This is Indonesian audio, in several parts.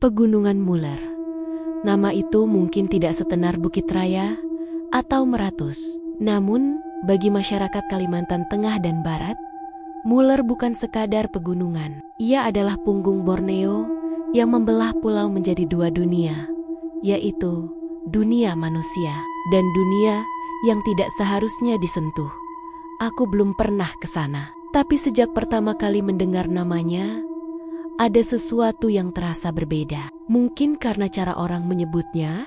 Pegunungan Muller. Nama itu mungkin tidak setenar Bukit Raya atau Meratus. Namun, bagi masyarakat Kalimantan Tengah dan Barat, Muller bukan sekadar pegunungan. Ia adalah punggung Borneo yang membelah pulau menjadi dua dunia, yaitu dunia manusia dan dunia yang tidak seharusnya disentuh. Aku belum pernah ke sana, tapi sejak pertama kali mendengar namanya, ada sesuatu yang terasa berbeda. Mungkin karena cara orang menyebutnya,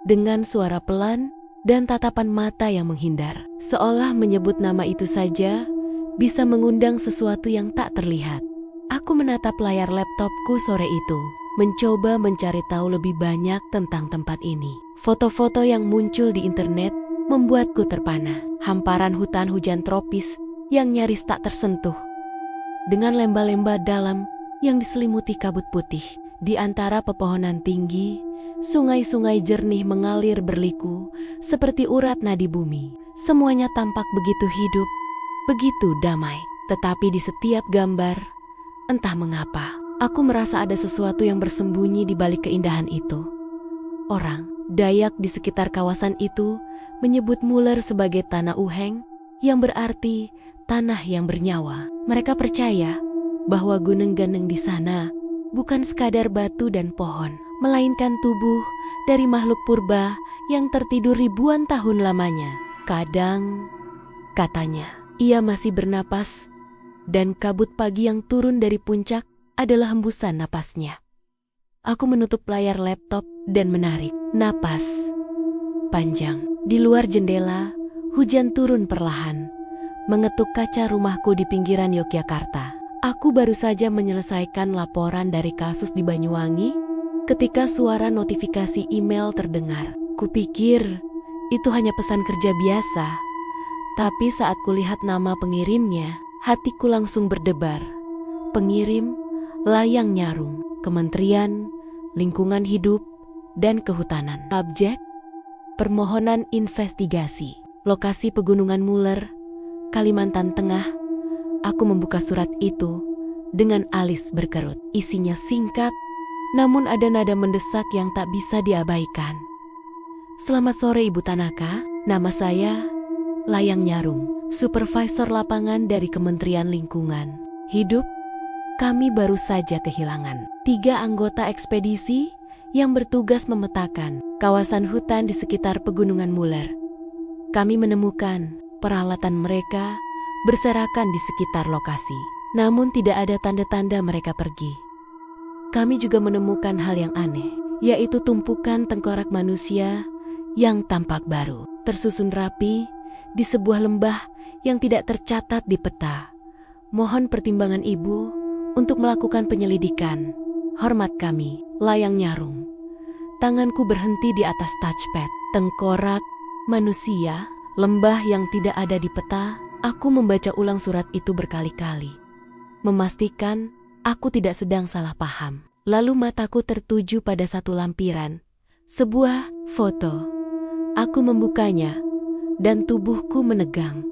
dengan suara pelan dan tatapan mata yang menghindar. Seolah menyebut nama itu saja bisa mengundang sesuatu yang tak terlihat. Aku menatap layar laptopku sore itu, mencoba mencari tahu lebih banyak tentang tempat ini. Foto-foto yang muncul di internet membuatku terpana. Hamparan hutan hujan tropis yang nyaris tak tersentuh, dengan lembah-lembah dalam yang diselimuti kabut putih. Di antara pepohonan tinggi, sungai-sungai jernih mengalir berliku seperti urat nadi bumi. Semuanya tampak begitu hidup, begitu damai. Tetapi di setiap gambar, entah mengapa, aku merasa ada sesuatu yang bersembunyi di balik keindahan itu. Orang Dayak di sekitar kawasan itu menyebut Muller sebagai tanah uheng, yang berarti tanah yang bernyawa. Mereka percaya bahwa gunung-gunung di sana bukan sekadar batu dan pohon, melainkan tubuh dari makhluk purba yang tertidur ribuan tahun lamanya. Kadang, katanya, ia masih bernapas, dan kabut pagi yang turun dari puncak adalah hembusan napasnya. Aku menutup layar laptop dan menarik napas panjang. Di luar jendela, hujan turun perlahan, mengetuk kaca rumahku di pinggiran Yogyakarta. Aku baru saja menyelesaikan laporan dari kasus di Banyuwangi ketika suara notifikasi email terdengar. Kupikir itu hanya pesan kerja biasa, tapi saat kulihat nama pengirimnya, hatiku langsung berdebar. Pengirim Layang Nyarung, Kementerian Lingkungan Hidup dan Kehutanan. Subjek: permohonan investigasi. Lokasi Pegunungan Muller, Kalimantan Tengah. Aku membuka surat itu dengan alis berkerut. Isinya singkat, namun ada nada mendesak yang tak bisa diabaikan. Selamat sore Ibu Tanaka, nama saya Layang Nyarung, supervisor lapangan dari Kementerian Lingkungan Hidup. Kami baru saja kehilangan 3 anggota ekspedisi yang bertugas memetakan kawasan hutan di sekitar Pegunungan Muller. Kami menemukan peralatan mereka berserakan di sekitar lokasi, namun tidak ada tanda-tanda mereka pergi. Kami juga menemukan hal yang aneh, yaitu tumpukan tengkorak manusia yang tampak baru, tersusun rapi di sebuah lembah yang tidak tercatat di peta. Mohon pertimbangan Ibu untuk melakukan penyelidikan. Hormat kami, Layang Nyarung. Tanganku berhenti di atas touchpad. Tengkorak manusia, lembah yang tidak ada di peta. Aku membaca ulang surat itu berkali-kali, memastikan aku tidak sedang salah paham. Lalu mataku tertuju pada satu lampiran, sebuah foto. Aku membukanya, dan tubuhku menegang.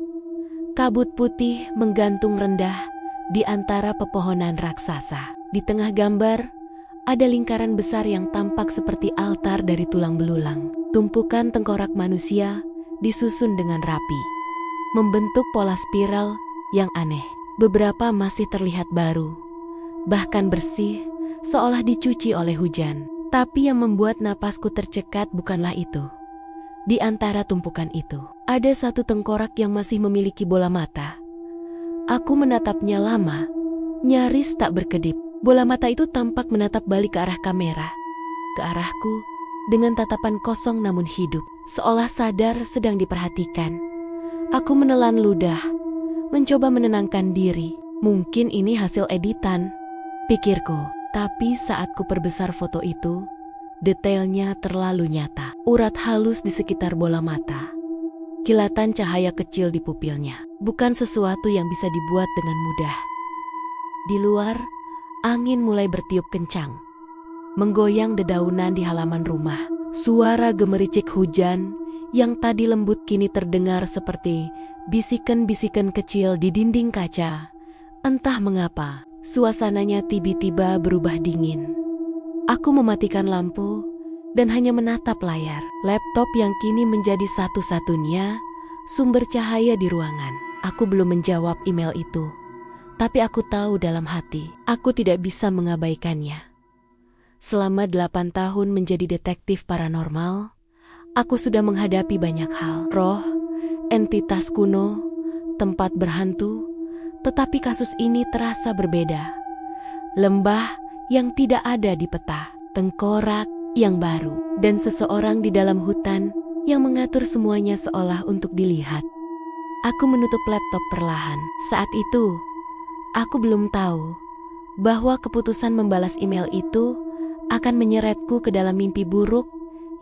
Kabut putih menggantung rendah di antara pepohonan raksasa. Di tengah gambar, ada lingkaran besar yang tampak seperti altar dari tulang belulang. Tumpukan tengkorak manusia disusun dengan rapi, membentuk pola spiral yang aneh. Beberapa masih terlihat baru, bahkan bersih, seolah dicuci oleh hujan. Tapi yang membuat napasku tercekat bukanlah itu. Di antara tumpukan itu, ada satu tengkorak yang masih memiliki bola mata. Aku menatapnya lama, nyaris tak berkedip. Bola mata itu tampak menatap balik ke arah kamera, ke arahku, dengan tatapan kosong namun hidup, seolah sadar sedang diperhatikan. Aku menelan ludah, mencoba menenangkan diri. Mungkin ini hasil editan, pikirku. Tapi saat ku perbesar foto itu, detailnya terlalu nyata. Urat halus di sekitar bola mata, kilatan cahaya kecil di pupilnya. Bukan sesuatu yang bisa dibuat dengan mudah. Di luar, angin mulai bertiup kencang, menggoyang dedaunan di halaman rumah. Suara gemericik hujan yang tadi lembut kini terdengar seperti bisikan-bisikan kecil di dinding kaca. Entah mengapa, suasananya tiba-tiba berubah dingin. Aku mematikan lampu dan hanya menatap layar. Laptop yang kini menjadi satu-satunya sumber cahaya di ruangan. Aku belum menjawab email itu, tapi aku tahu dalam hati, aku tidak bisa mengabaikannya. Selama 8 tahun menjadi detektif paranormal, aku sudah menghadapi banyak hal. Roh, entitas kuno, tempat berhantu, tetapi kasus ini terasa berbeda. Lembah yang tidak ada di peta, tengkorak yang baru, dan seseorang di dalam hutan yang mengatur semuanya seolah untuk dilihat. Aku menutup laptop perlahan. Saat itu, aku belum tahu bahwa keputusan membalas email itu akan menyeretku ke dalam mimpi buruk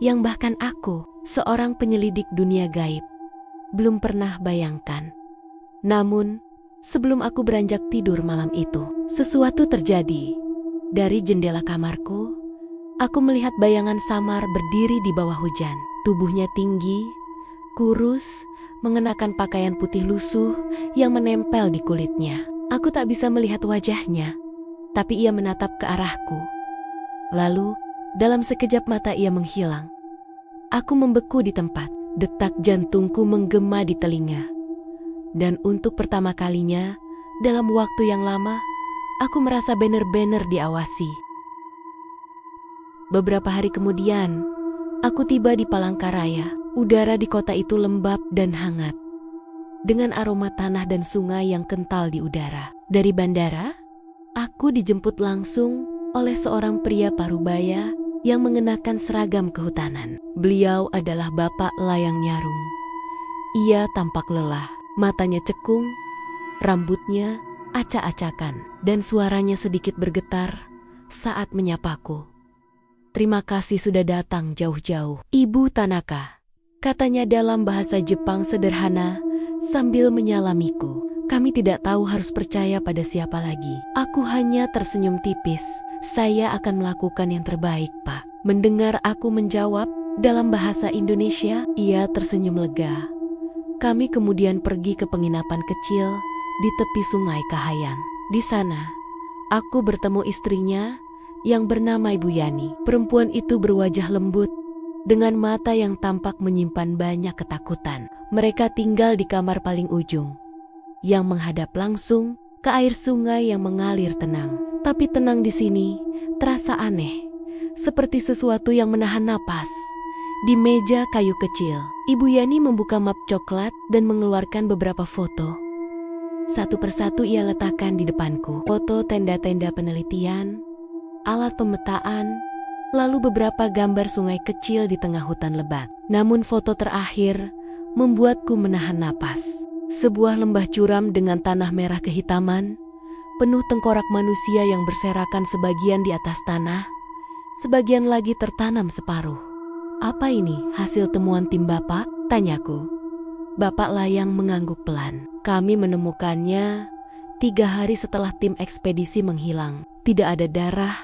yang bahkan aku, seorang penyelidik dunia gaib, belum pernah bayangkan. Namun, sebelum aku beranjak tidur malam itu, sesuatu terjadi. Dari jendela kamarku, aku melihat bayangan samar berdiri di bawah hujan. Tubuhnya tinggi, kurus, mengenakan pakaian putih lusuh yang menempel di kulitnya. Aku tak bisa melihat wajahnya, tapi ia menatap ke arahku. Lalu, dalam sekejap mata ia menghilang. Aku membeku di tempat, detak jantungku menggema di telinga. Dan untuk pertama kalinya, dalam waktu yang lama, aku merasa benar-benar diawasi. Beberapa hari kemudian, aku tiba di Palangkaraya. Udara di kota itu lembab dan hangat, dengan aroma tanah dan sungai yang kental di udara. Dari bandara, aku dijemput langsung oleh seorang pria parubaya yang mengenakan seragam kehutanan. Beliau adalah Bapak Layang Nyarung. Ia tampak lelah, matanya cekung, rambutnya acak-acakan, dan suaranya sedikit bergetar saat menyapaku. "Terima kasih sudah datang jauh-jauh, Ibu Tanaka," katanya dalam bahasa Jepang sederhana sambil menyalamiku. "Kami tidak tahu harus percaya pada siapa lagi." Aku hanya tersenyum tipis. "Saya akan melakukan yang terbaik, Pak." Mendengar aku menjawab dalam bahasa Indonesia, ia tersenyum lega. Kami kemudian pergi ke penginapan kecil di tepi Sungai Kahayan. Di sana, aku bertemu istrinya yang bernama Ibu Yani. Perempuan itu berwajah lembut, dengan mata yang tampak menyimpan banyak ketakutan. Mereka tinggal di kamar paling ujung, yang menghadap langsung ke air sungai yang mengalir tenang. Tapi tenang di sini terasa aneh, seperti sesuatu yang menahan napas. Di meja kayu kecil, Ibu Yani membuka map coklat dan mengeluarkan beberapa foto. Satu persatu ia letakkan di depanku. Foto tenda-tenda penelitian, alat pemetaan, lalu beberapa gambar sungai kecil di tengah hutan lebat. Namun foto terakhir membuatku menahan napas. Sebuah lembah curam dengan tanah merah kehitaman, penuh tengkorak manusia yang berserakan sebagian di atas tanah, sebagian lagi tertanam separuh. "Apa ini hasil temuan tim Bapak?" tanyaku. Bapak Layang mengangguk pelan. "Kami menemukannya 3 hari setelah tim ekspedisi menghilang. Tidak ada darah,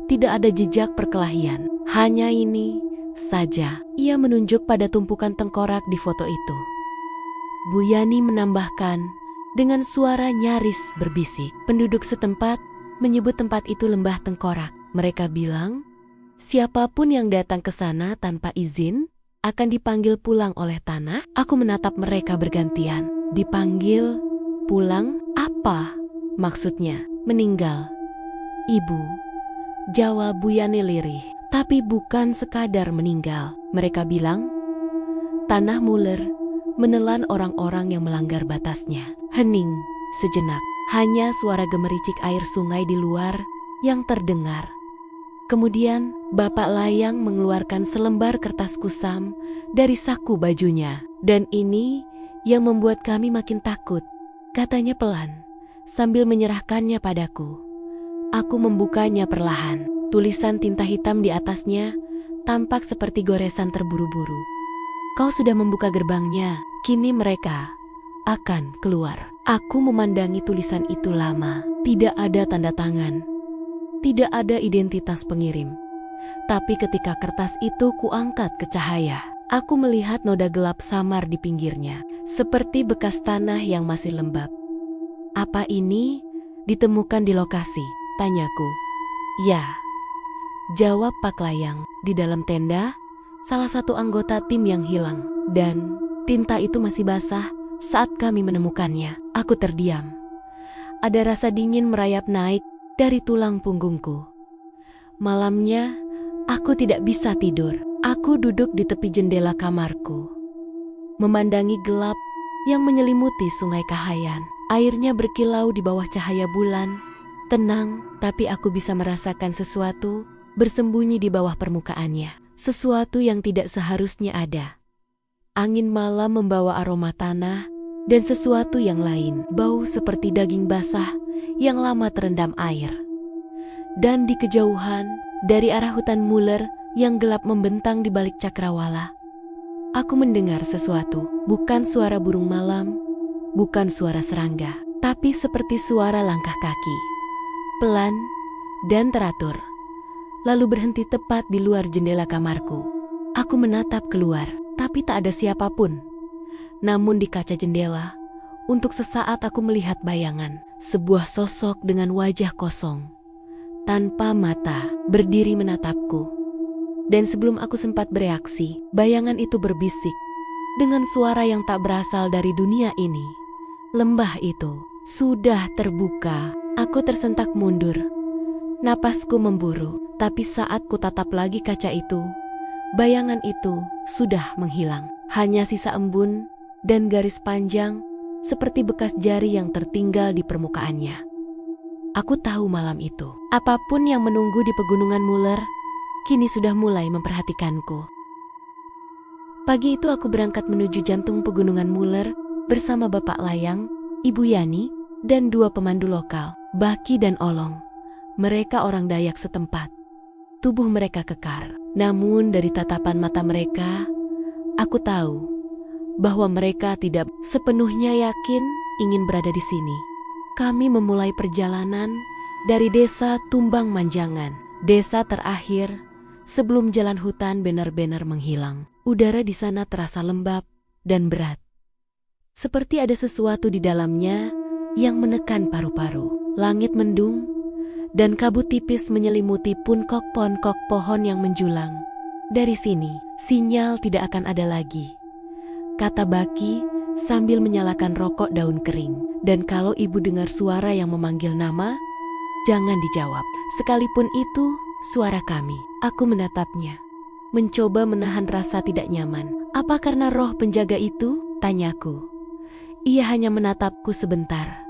tidak ada jejak perkelahian. Hanya ini saja." Ia menunjuk pada tumpukan tengkorak di foto itu. Bu Yani menambahkan dengan suara nyaris berbisik. Penduduk setempat menyebut tempat itu lembah tengkorak. Mereka bilang, siapapun yang datang ke sana tanpa izin akan dipanggil pulang oleh tanah. Aku menatap mereka bergantian. "Dipanggil pulang? Apa maksudnya?" "Meninggal, Ibu," jawab Bu Yani lirih. "Tapi bukan sekadar meninggal." Mereka bilang, tanah Muller menelan orang-orang yang melanggar batasnya. Hening sejenak, hanya suara gemericik air sungai di luar yang terdengar. Kemudian Bapak Layang mengeluarkan selembar kertas kusam dari saku bajunya. "Dan ini yang membuat kami makin takut," katanya pelan, sambil menyerahkannya padaku. Aku membukanya perlahan. Tulisan tinta hitam di atasnya tampak seperti goresan terburu-buru. "Kau sudah membuka gerbangnya, kini mereka akan keluar." Aku memandangi tulisan itu lama. Tidak ada tanda tangan, tidak ada identitas pengirim. Tapi ketika kertas itu kuangkat ke cahaya, aku melihat noda gelap samar di pinggirnya, seperti bekas tanah yang masih lembab. "Apa ini ditemukan di lokasi?" tanyaku. "Ya, Jawab Pak Layang. Di dalam tenda, salah satu anggota tim yang hilang. Dan tinta itu masih basah saat kami menemukannya. Aku terdiam. Ada rasa dingin merayap naik dari tulang punggungku. Malamnya, aku tidak bisa tidur. Aku duduk di tepi jendela kamarku, memandangi gelap yang menyelimuti Sungai Kahayan. Airnya berkilau di bawah cahaya bulan. Tenang, tapi aku bisa merasakan sesuatu bersembunyi di bawah permukaannya. Sesuatu yang tidak seharusnya ada. Angin malam membawa aroma tanah dan sesuatu yang lain. Bau seperti daging basah yang lama terendam air. Dan di kejauhan, dari arah hutan Muller yang gelap membentang di balik cakrawala, aku mendengar sesuatu. Bukan suara burung malam, bukan suara serangga, tapi seperti suara langkah kaki. Pelan dan teratur. Lalu berhenti tepat di luar jendela kamarku. Aku menatap keluar, tapi tak ada siapapun. Namun di kaca jendela, untuk sesaat aku melihat bayangan. Sebuah sosok dengan wajah kosong, tanpa mata, berdiri menatapku. Dan sebelum aku sempat bereaksi, bayangan itu berbisik dengan suara yang tak berasal dari dunia ini. Lembah itu sudah terbuka. Aku tersentak mundur. Napasku memburu, tapi saat ku tatap lagi kaca itu, bayangan itu sudah menghilang. Hanya sisa embun dan garis panjang seperti bekas jari yang tertinggal di permukaannya. Aku tahu malam itu, apapun yang menunggu di pegunungan Muller kini sudah mulai memperhatikanku. Pagi itu aku berangkat menuju jantung pegunungan Muller bersama Bapak Layang, Ibu Yani, dan 2 pemandu lokal, Baki dan Olong. Mereka orang Dayak setempat. Tubuh mereka kekar. Namun dari tatapan mata mereka, aku tahu bahwa mereka tidak sepenuhnya yakin ingin berada di sini. Kami memulai perjalanan dari desa Tumbang Manjangan, desa terakhir sebelum jalan hutan benar-benar menghilang. Udara di sana terasa lembab dan berat. Seperti ada sesuatu di dalamnya yang menekan paru-paru. Langit mendung dan kabut tipis menyelimuti puncak-puncak pohon yang menjulang. Dari sini, sinyal tidak akan ada lagi, kata Baki sambil menyalakan rokok daun kering. Dan kalau ibu dengar suara yang memanggil nama, jangan dijawab. Sekalipun itu suara kami. Aku menatapnya, mencoba menahan rasa tidak nyaman. Apa karena roh penjaga itu? Tanyaku. Ia hanya menatapku sebentar,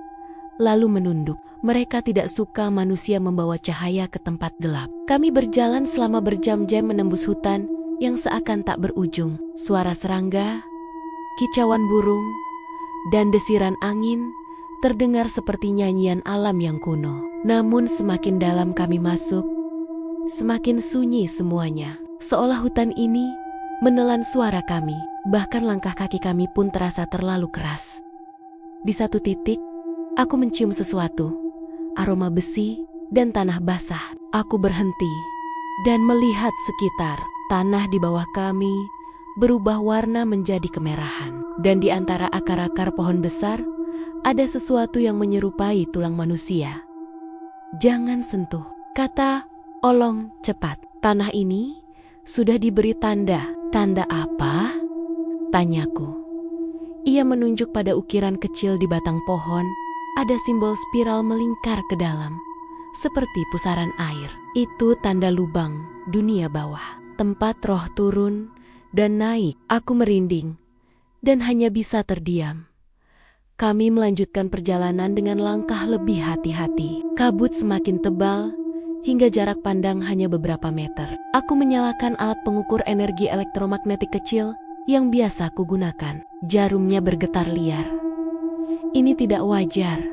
lalu menunduk. Mereka tidak suka manusia membawa cahaya ke tempat gelap. Kami berjalan selama berjam-jam menembus hutan yang seakan tak berujung. Suara serangga, kicauan burung, dan desiran angin terdengar seperti nyanyian alam yang kuno. Namun semakin dalam kami masuk, semakin sunyi semuanya. Seolah hutan ini menelan suara kami. Bahkan langkah kaki kami pun terasa terlalu keras. Di satu titik, aku mencium sesuatu. Aroma besi dan tanah basah. Aku berhenti dan melihat sekitar. Tanah di bawah kami berubah warna menjadi kemerahan. Dan di antara akar-akar pohon besar, ada sesuatu yang menyerupai tulang manusia. Jangan sentuh, kata Olong cepat. Tanah ini sudah diberi tanda. Tanda apa? Tanyaku. Ia menunjuk pada ukiran kecil di batang pohon. Ada simbol spiral melingkar ke dalam, seperti pusaran air. Itu tanda lubang dunia bawah, tempat roh turun dan naik. Aku merinding dan hanya bisa terdiam. Kami melanjutkan perjalanan dengan langkah lebih hati-hati. Kabut semakin tebal hingga jarak pandang hanya beberapa meter. Aku menyalakan alat pengukur energi elektromagnetik kecil yang biasa kugunakan. Jarumnya bergetar liar. Ini tidak wajar,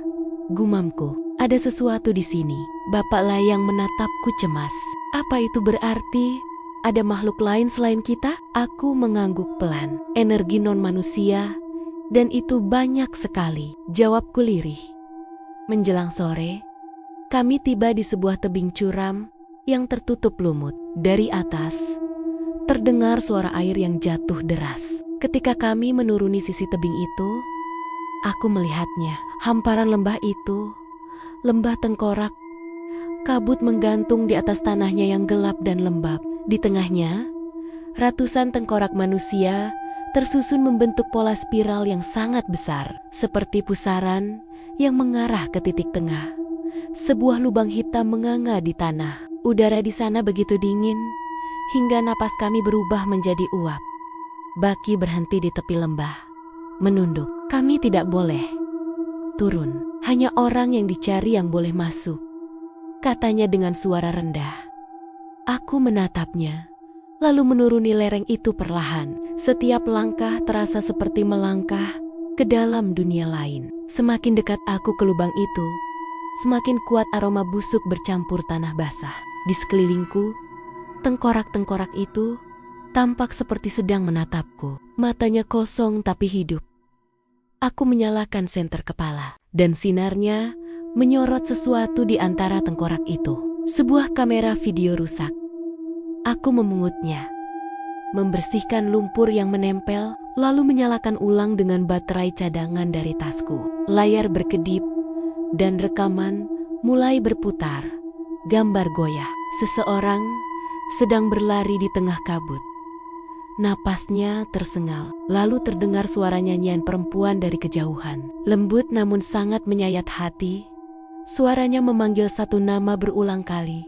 gumamku. Ada sesuatu di sini. Bapak Layang menatapku cemas. Apa itu berarti ada makhluk lain selain kita? Aku mengangguk pelan. Energi non-manusia, dan itu banyak sekali, jawabku lirih. Menjelang sore, kami tiba di sebuah tebing curam yang tertutup lumut. Dari atas, terdengar suara air yang jatuh deras. Ketika kami menuruni sisi tebing itu, aku melihatnya. Hamparan lembah itu, lembah tengkorak, Kabut menggantung di atas tanahnya yang gelap dan lembab. Di tengahnya, ratusan tengkorak manusia tersusun membentuk pola spiral yang sangat besar, seperti pusaran yang mengarah ke titik tengah. Sebuah lubang hitam menganga di tanah. Udara di sana begitu dingin, hingga napas kami berubah menjadi uap. Baki berhenti di tepi lembah, menunduk. Kami tidak boleh turun. Hanya orang yang dicari yang boleh masuk, katanya dengan suara rendah. Aku menatapnya, lalu menuruni lereng itu perlahan. Setiap langkah terasa seperti melangkah ke dalam dunia lain. Semakin dekat aku ke lubang itu, semakin kuat aroma busuk bercampur tanah basah. Di sekelilingku, tengkorak-tengkorak itu tampak seperti sedang menatapku. Matanya kosong tapi hidup. Aku menyalakan senter kepala, dan sinarnya menyorot sesuatu di antara tengkorak itu. Sebuah kamera video rusak. Aku memungutnya, membersihkan lumpur yang menempel, lalu menyalakan ulang dengan baterai cadangan dari tasku. Layar berkedip, dan rekaman mulai berputar. Gambar goyah. Seseorang sedang berlari di tengah kabut. Napasnya tersengal, lalu terdengar suara nyanyian perempuan dari kejauhan. Lembut namun sangat menyayat hati. Suaranya memanggil satu nama berulang kali.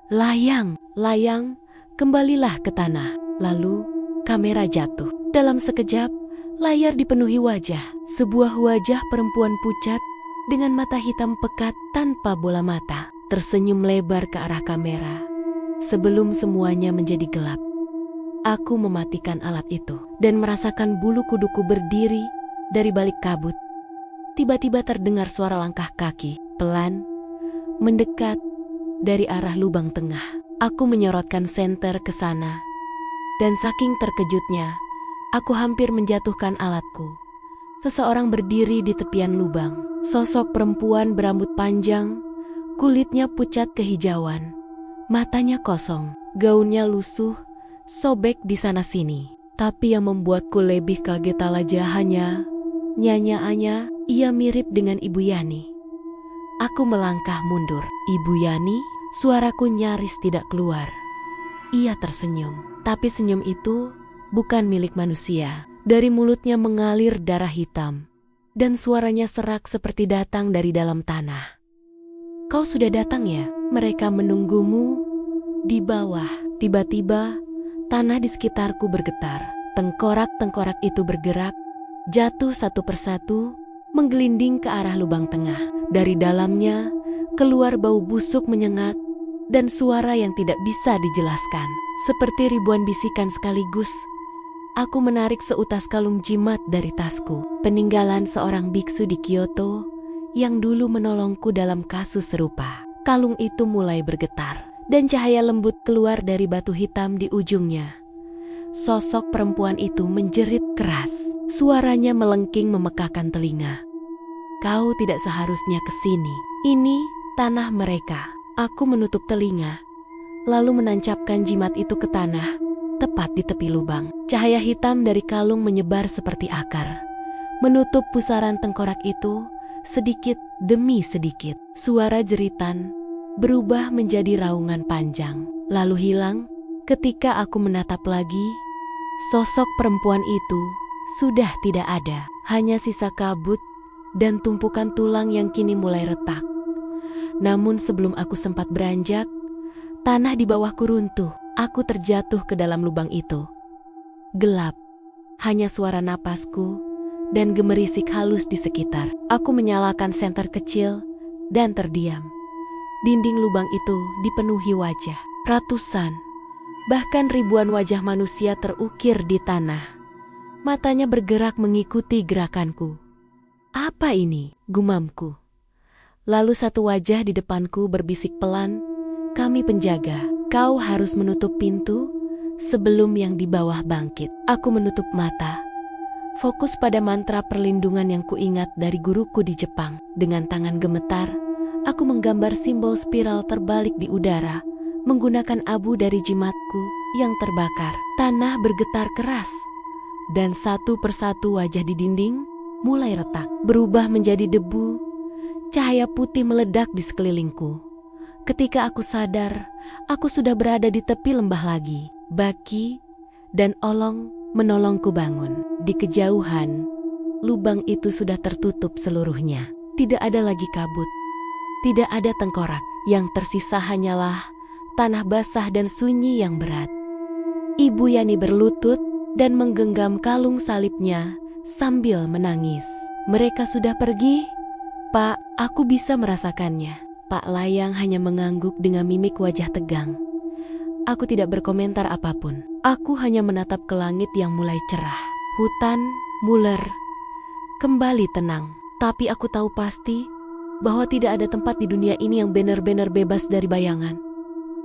Layang, layang, kembalilah ke tanah. Lalu, kamera jatuh. Dalam sekejap, layar dipenuhi wajah. Sebuah wajah perempuan pucat dengan mata hitam pekat tanpa bola mata. Tersenyum lebar ke arah kamera. Sebelum semuanya menjadi gelap, aku mematikan alat itu dan merasakan bulu kuduku berdiri dari balik kabut. Tiba-tiba terdengar suara langkah kaki, pelan, mendekat dari arah lubang tengah. Aku menyorotkan senter ke sana, dan saking terkejutnya, aku hampir menjatuhkan alatku. Seseorang berdiri di tepian lubang. Sosok perempuan berambut panjang, kulitnya pucat kehijauan, matanya kosong, gaunnya lusuh, sobek di sana-sini. Tapi yang membuatku lebih kaget aja hanya nyanyaannya. Ia mirip dengan Ibu Yani. Aku melangkah mundur. Ibu Yani, suaraku nyaris tidak keluar. Ia tersenyum, tapi senyum itu bukan milik manusia. Dari mulutnya mengalir darah hitam, dan suaranya serak seperti datang dari dalam tanah. Kau sudah datang ya? Mereka menunggumu di bawah. Tiba-tiba, tanah di sekitarku bergetar. Tengkorak-tengkorak itu bergerak, jatuh satu persatu, menggelinding ke arah lubang tengah. Dari dalamnya, keluar bau busuk menyengat, dan suara yang tidak bisa dijelaskan. Seperti ribuan bisikan sekaligus, aku menarik seutas kalung jimat dari tasku. Peninggalan seorang biksu di Kyoto yang dulu menolongku dalam kasus serupa. Kalung itu mulai bergetar, dan cahaya lembut keluar dari batu hitam di ujungnya. Sosok perempuan itu menjerit keras. Suaranya melengking memekakkan telinga. Kau tidak seharusnya ke sini. Ini tanah mereka. Aku menutup telinga, lalu menancapkan jimat itu ke tanah, tepat di tepi lubang. Cahaya hitam dari kalung menyebar seperti akar, menutup pusaran tengkorak itu sedikit demi sedikit. Suara jeritan berubah menjadi raungan panjang, lalu hilang. Ketika aku menatap lagi, sosok perempuan itu sudah tidak ada. Hanya sisa kabut dan tumpukan tulang yang kini mulai retak. Namun sebelum aku sempat beranjak, tanah di bawahku runtuh. Aku terjatuh ke dalam lubang itu. Gelap, hanya suara napasku dan gemerisik halus di sekitar. Aku menyalakan senter kecil dan terdiam. Dinding lubang itu dipenuhi wajah. Ratusan, bahkan ribuan wajah manusia terukir di tanah. Matanya bergerak mengikuti gerakanku. Apa ini? Gumamku. Lalu satu wajah di depanku berbisik pelan, kami penjaga. Kau harus menutup pintu sebelum yang di bawah bangkit. Aku menutup mata, fokus pada mantra perlindungan yang kuingat dari guruku di Jepang. Dengan tangan gemetar, aku menggambar simbol spiral terbalik di udara, menggunakan abu dari jimatku yang terbakar. Tanah bergetar keras, dan satu persatu wajah di dinding mulai retak, berubah menjadi debu. Cahaya putih meledak di sekelilingku. Ketika aku sadar, aku sudah berada di tepi lembah lagi. Baki dan Olong menolongku bangun. Di kejauhan, lubang itu sudah tertutup seluruhnya. Tidak ada lagi kabut, tidak ada tengkorak. Yang tersisa hanyalah tanah basah dan sunyi yang berat. Ibu Yani berlutut dan menggenggam kalung salibnya sambil menangis. Mereka sudah pergi, Pak, aku bisa merasakannya. Pak Layang hanya mengangguk dengan mimik wajah tegang. Aku tidak berkomentar apapun. Aku hanya menatap ke langit yang mulai cerah. Hutan, Muller, kembali tenang. Tapi aku tahu pasti bahwa tidak ada tempat di dunia ini yang benar-benar bebas dari bayangan.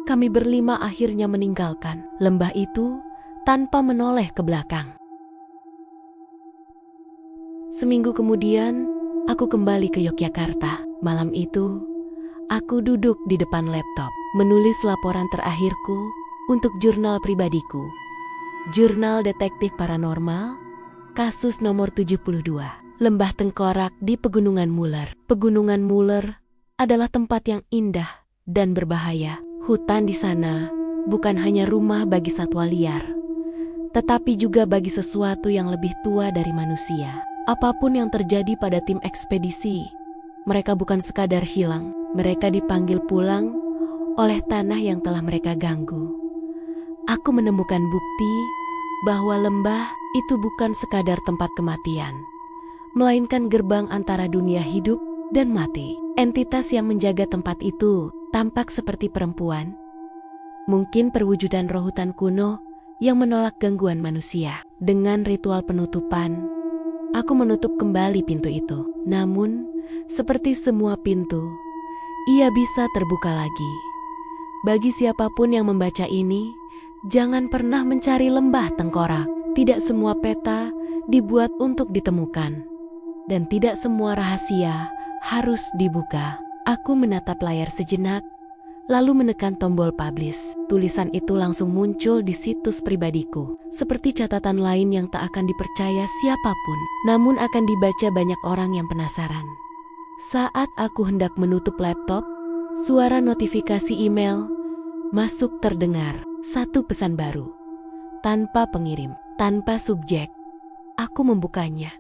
Kami berlima akhirnya meninggalkan lembah itu tanpa menoleh ke belakang. Seminggu kemudian, aku kembali ke Yogyakarta. Malam itu, aku duduk di depan laptop, menulis laporan terakhirku untuk jurnal pribadiku. Jurnal Detektif Paranormal, kasus nomor 72, Lembah Tengkorak di Pegunungan Muller. Pegunungan Muller adalah tempat yang indah dan berbahaya. Hutan di sana bukan hanya rumah bagi satwa liar, tetapi juga bagi sesuatu yang lebih tua dari manusia. Apapun yang terjadi pada tim ekspedisi, mereka bukan sekadar hilang. Mereka dipanggil pulang oleh tanah yang telah mereka ganggu. Aku menemukan bukti bahwa lembah itu bukan sekadar tempat kematian, melainkan gerbang antara dunia hidup dan mati. Entitas yang menjaga tempat itu tampak seperti perempuan. Mungkin perwujudan roh hutan kuno yang menolak gangguan manusia. Dengan ritual penutupan, aku menutup kembali pintu itu. Namun, seperti semua pintu, ia bisa terbuka lagi. Bagi siapapun yang membaca ini, jangan pernah mencari lembah tengkorak. Tidak semua peta dibuat untuk ditemukan, dan tidak semua rahasia harus dibuka. Aku menatap layar sejenak, lalu menekan tombol publish. Tulisan itu langsung muncul di situs pribadiku, seperti catatan lain yang tak akan dipercaya siapapun, namun akan dibaca banyak orang yang penasaran. Saat aku hendak menutup laptop, suara notifikasi email masuk terdengar. Satu pesan baru, tanpa pengirim, tanpa subjek. Aku membukanya,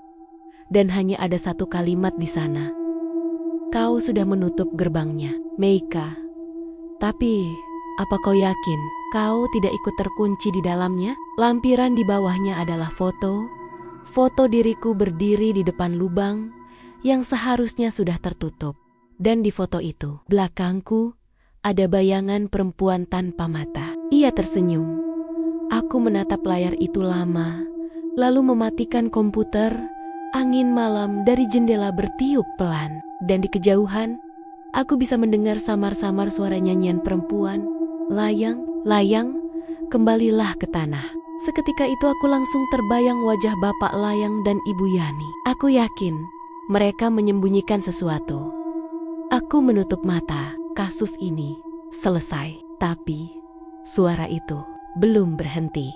dan hanya ada satu kalimat di sana. Kau sudah menutup gerbangnya, Meika. Tapi, apa kau yakin kau tidak ikut terkunci di dalamnya? Lampiran di bawahnya adalah foto diriku berdiri di depan lubang yang seharusnya sudah tertutup. Dan di foto itu, belakangku, ada bayangan perempuan tanpa mata. Ia tersenyum. Aku menatap layar itu lama, lalu mematikan komputer. Angin malam dari jendela bertiup pelan, dan di kejauhan, aku bisa mendengar samar-samar suara nyanyian perempuan. Layang, layang, kembalilah ke tanah. Seketika itu aku langsung terbayang wajah Bapak Layang dan Ibu Yani. Aku yakin mereka menyembunyikan sesuatu. Aku menutup mata. Kasus ini selesai, tapi suara itu belum berhenti.